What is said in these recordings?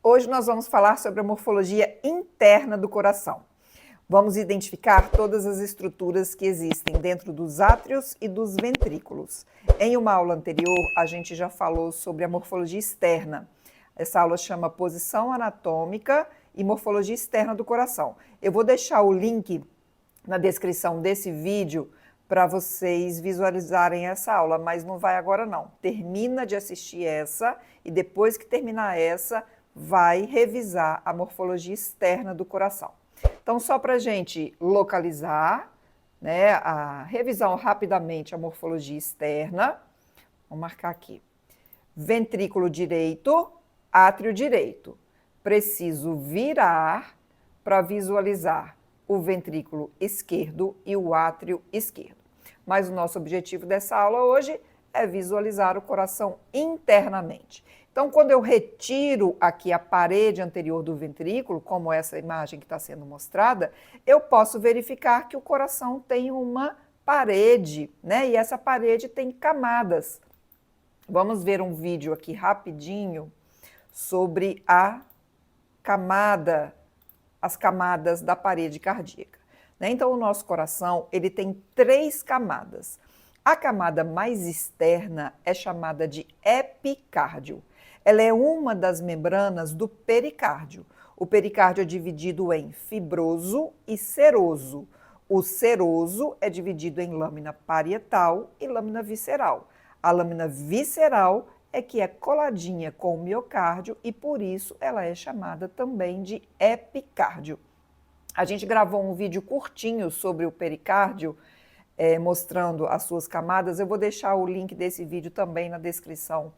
Hoje nós vamos falar sobre a morfologia interna do coração. Vamos identificar todas as estruturas que existem dentro dos átrios e dos ventrículos. Em uma aula anterior, a gente já falou sobre a morfologia externa. Essa aula chama Posição Anatômica e Morfologia Externa do Coração. Eu vou deixar o link na descrição desse vídeo para vocês visualizarem essa aula, mas não vai agora não. Termina de assistir essa e depois que terminar essa, vai revisar a morfologia externa do coração. Então, só para a gente localizar, né, revisar rapidamente a morfologia externa, vou marcar aqui. Ventrículo direito, átrio direito. Preciso virar para visualizar o ventrículo esquerdo e o átrio esquerdo. Mas o nosso objetivo dessa aula hoje é visualizar o coração internamente. Então, quando eu retiro aqui a parede anterior do ventrículo, como essa imagem que está sendo mostrada, eu posso verificar que o coração tem uma parede, né? E essa parede tem camadas. Vamos ver um vídeo aqui rapidinho sobre as camadas da parede cardíaca. Né? Então, o nosso coração ele tem 3 camadas. A camada mais externa é chamada de epicárdio. Ela é uma das membranas do pericárdio. O pericárdio é dividido em fibroso e seroso. O seroso é dividido em lâmina parietal e lâmina visceral. A lâmina visceral é que é coladinha com o miocárdio e por isso ela é chamada também de epicárdio. A gente gravou um vídeo curtinho sobre o pericárdio, mostrando as suas camadas. Eu vou deixar o link desse vídeo também na descrição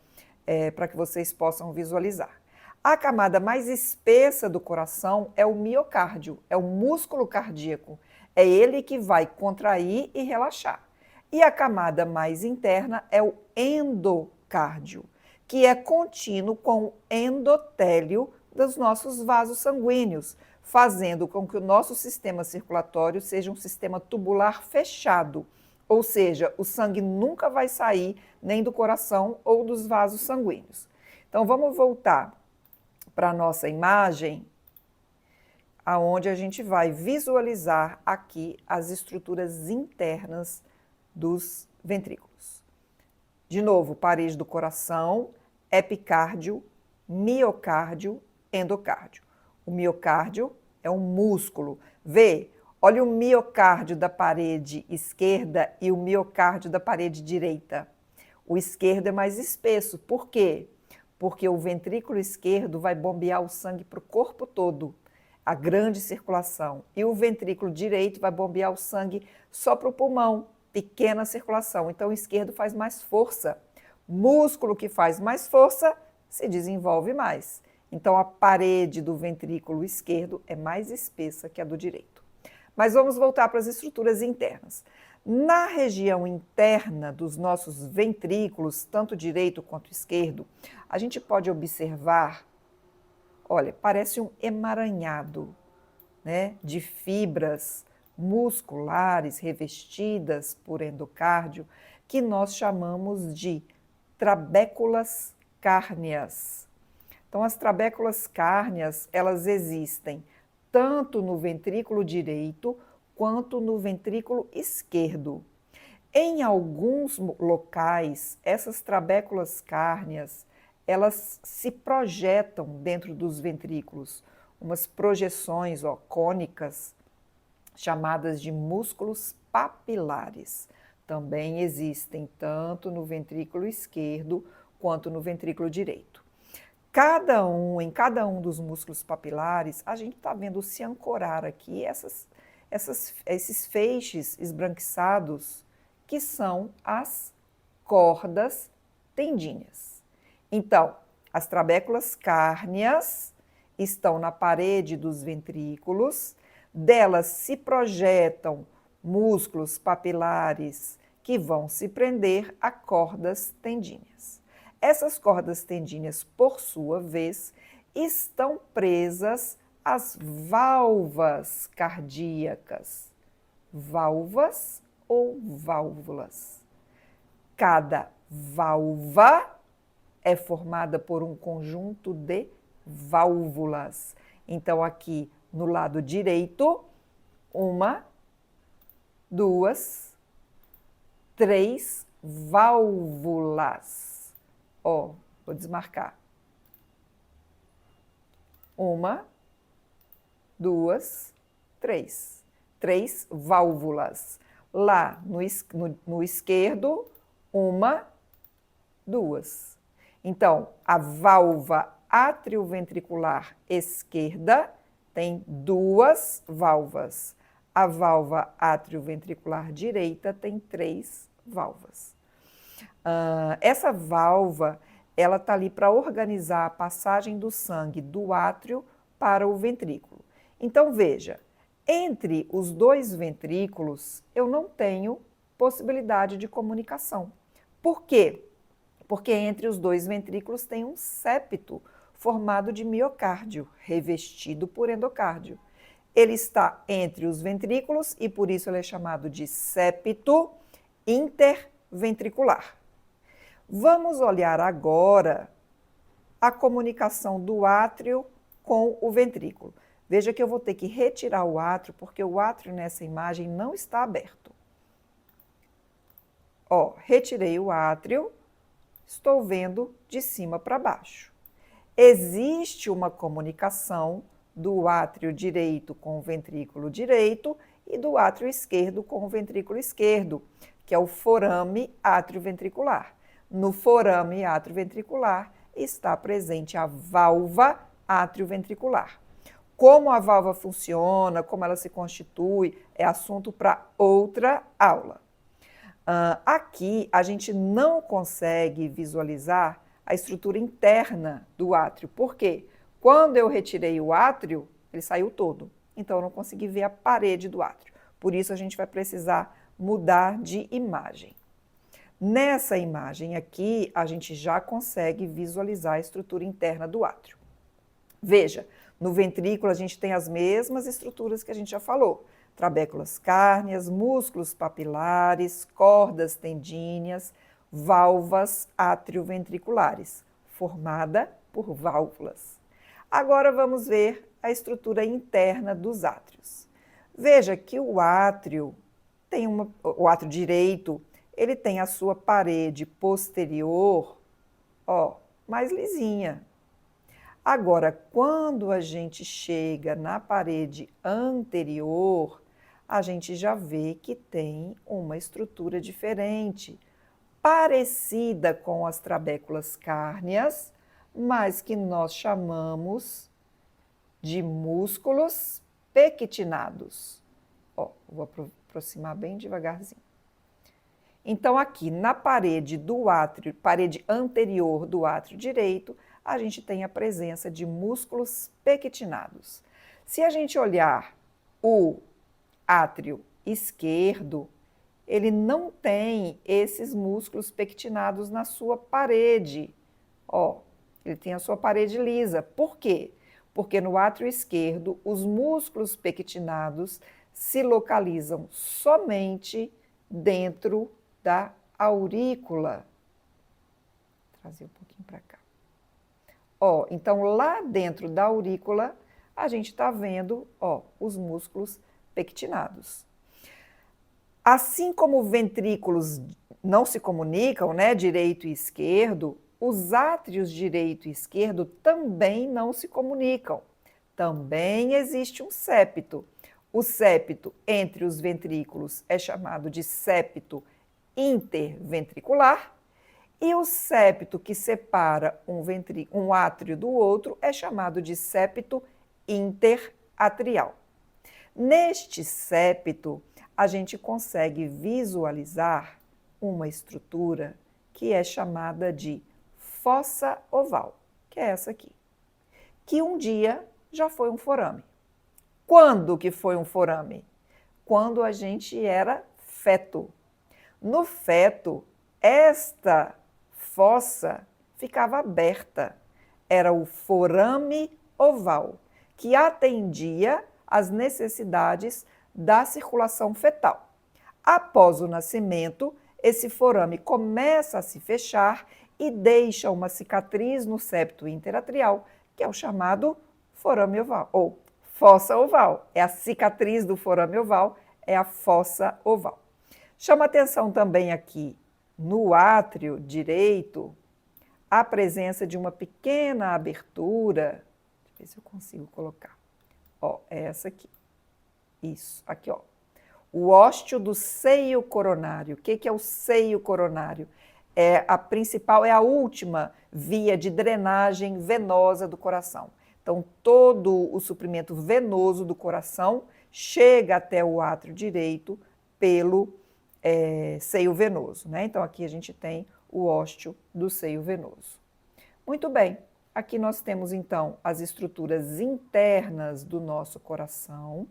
para que vocês possam visualizar. A camada mais espessa do coração é o miocárdio, é o músculo cardíaco. É ele que vai contrair e relaxar. E a camada mais interna é o endocárdio, que é contínuo com o endotélio dos nossos vasos sanguíneos, fazendo com que o nosso sistema circulatório seja um sistema tubular fechado, ou seja, o sangue nunca vai sair nem do coração ou dos vasos sanguíneos. Então, vamos voltar para a nossa imagem, aonde a gente vai visualizar aqui as estruturas internas dos ventrículos. De novo, parede do coração, epicárdio, miocárdio, endocárdio. O miocárdio é um músculo. Vê, olha o miocárdio da parede esquerda e o miocárdio da parede direita. O esquerdo é mais espesso. Por quê? Porque o ventrículo esquerdo vai bombear o sangue para o corpo todo, a grande circulação. E o ventrículo direito vai bombear o sangue só para o pulmão, pequena circulação. Então, o esquerdo faz mais força. Músculo que faz mais força se desenvolve mais. Então, a parede do ventrículo esquerdo é mais espessa que a do direito. Mas vamos voltar para as estruturas internas. Na região interna dos nossos ventrículos, tanto direito quanto esquerdo, a gente pode observar, olha, parece um emaranhado, né, de fibras musculares revestidas por endocárdio, que nós chamamos de trabéculas cárneas. Então, as trabéculas cárneas, elas existem tanto no ventrículo direito quanto no ventrículo esquerdo. Em alguns locais, essas trabéculas cárneas, elas se projetam dentro dos ventrículos, umas projeções cônicas, chamadas de músculos papilares. Também existem tanto no ventrículo esquerdo quanto no ventrículo direito. Em cada um dos músculos papilares, a gente está vendo se ancorar aqui esses feixes esbranquiçados, que são as cordas tendíneas. Então, as trabéculas cárneas estão na parede dos ventrículos, delas se projetam músculos papilares que vão se prender a cordas tendíneas. Essas cordas tendíneas, por sua vez, estão presas às válvulas cardíacas. Válvulas ou válvulas. Cada válvula é formada por um conjunto de válvulas. Então, aqui no lado direito, 1, 2, 3 válvulas. Ó, vou desmarcar. 1, 2, 3. 3 válvulas. Lá no esquerdo, 1, 2. Então, a válvula atrioventricular esquerda tem 2 válvulas. A válvula atrioventricular direita tem 3 válvulas. Essa válvula, ela está ali para organizar a passagem do sangue do átrio para o ventrículo. Então, veja, entre os 2 ventrículos, eu não tenho possibilidade de comunicação. Por quê? Porque entre os 2 ventrículos tem um septo formado de miocárdio, revestido por endocárdio. Ele está entre os ventrículos e por isso ele é chamado de septo interventricular. Vamos olhar agora a comunicação do átrio com o ventrículo. Veja que eu vou ter que retirar o átrio, porque o átrio nessa imagem não está aberto. Ó, retirei o átrio, estou vendo de cima para baixo. Existe uma comunicação do átrio direito com o ventrículo direito e do átrio esquerdo com o ventrículo esquerdo, que é o forame atrioventricular. No forame atrioventricular está presente a válvula atrioventricular. Como a válvula funciona, como ela se constitui, é assunto para outra aula. Aqui a gente não consegue visualizar a estrutura interna do átrio. Por quê? Quando eu retirei o átrio, ele saiu todo. Então eu não consegui ver a parede do átrio. Por isso a gente vai precisar mudar de imagem. Nessa imagem aqui, a gente já consegue visualizar a estrutura interna do átrio. Veja, no ventrículo a gente tem as mesmas estruturas que a gente já falou. Trabéculas cárneas, músculos papilares, cordas tendíneas, válvulas atrioventriculares, formada por válvulas. Agora vamos ver a estrutura interna dos átrios. Veja que o átrio direito, ele tem a sua parede posterior, ó, mais lisinha. Agora, quando a gente chega na parede anterior, a gente já vê que tem uma estrutura diferente, parecida com as trabéculas cárneas, mas que nós chamamos de músculos pectinados. Ó, vou aproximar bem devagarzinho. Então, aqui na parede do átrio, parede anterior do átrio direito, a gente tem a presença de músculos pectinados. Se a gente olhar o átrio esquerdo, ele não tem esses músculos pectinados na sua parede. Ó, ele tem a sua parede lisa. Por quê? Porque no átrio esquerdo, os músculos pectinados se localizam somente dentro da aurícula. Vou trazer um pouquinho para cá. Ó, então, lá dentro da aurícula, a gente está vendo, ó, os músculos pectinados. Assim como ventrículos não se comunicam, né, direito e esquerdo, os átrios direito e esquerdo também não se comunicam. Também existe um septo. O septo entre os ventrículos é chamado de septo interventricular. E o septo que separa um átrio do outro é chamado de septo interatrial. Neste septo, a gente consegue visualizar uma estrutura que é chamada de fossa oval, que é essa aqui, que um dia já foi um forame. Quando que foi um forame? Quando a gente era feto. No feto, esta fossa ficava aberta. Era o forame oval, que atendia às necessidades da circulação fetal. Após o nascimento, esse forame começa a se fechar e deixa uma cicatriz no septo interatrial, que é o chamado forame oval, ou fossa oval. É a cicatriz do forame oval, é a fossa oval. Chama atenção também aqui no átrio direito a presença de uma pequena abertura. Deixa eu ver se eu consigo colocar. Ó, é essa aqui. Isso, aqui, ó. O ósteo do seio coronário. O que é o seio coronário? É a principal, é a última via de drenagem venosa do coração. Então, todo o suprimento venoso do coração chega até o átrio direito pelo seio venoso, né? Então, aqui a gente tem o ósteo do seio venoso. Muito bem, aqui nós temos, então, as estruturas internas do nosso coração.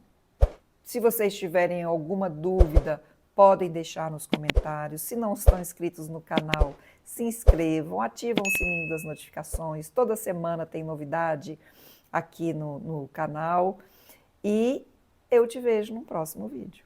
Se vocês tiverem alguma dúvida, podem deixar nos comentários. Se não estão inscritos no canal, se inscrevam, ativam o sininho das notificações. Toda semana tem novidade aqui no canal. E eu te vejo no próximo vídeo.